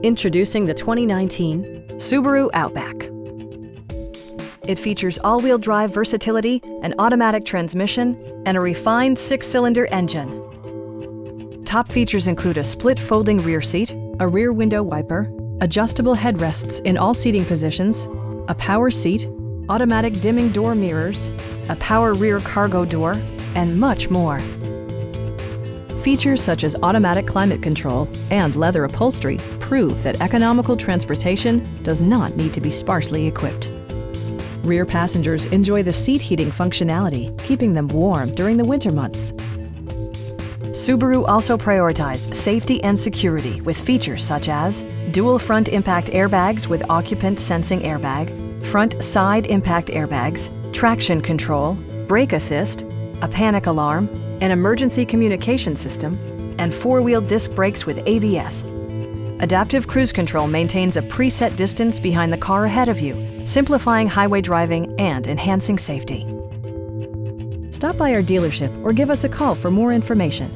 Introducing the 2019 Subaru Outback. It features all-wheel drive versatility, an automatic transmission, and a refined 6-cylinder engine. Top features include a split folding rear seat, a rear window wiper, adjustable headrests in all seating positions, a power seat, automatic dimming door mirrors, a power rear cargo door, and much more. Features such as automatic climate control and leather upholstery prove that economical transportation does not need to be sparsely equipped. Rear passengers enjoy the seat heating functionality, keeping them warm during the winter months. Subaru also prioritized safety and security with features such as dual front impact airbags with occupant sensing airbag, front side impact airbags, traction control, brake assist, a panic alarm, an emergency communication system, and four-wheel disc brakes with ABS. Adaptive Cruise Control maintains a preset distance behind the car ahead of you, simplifying highway driving and enhancing safety. Stop by our dealership or give us a call for more information.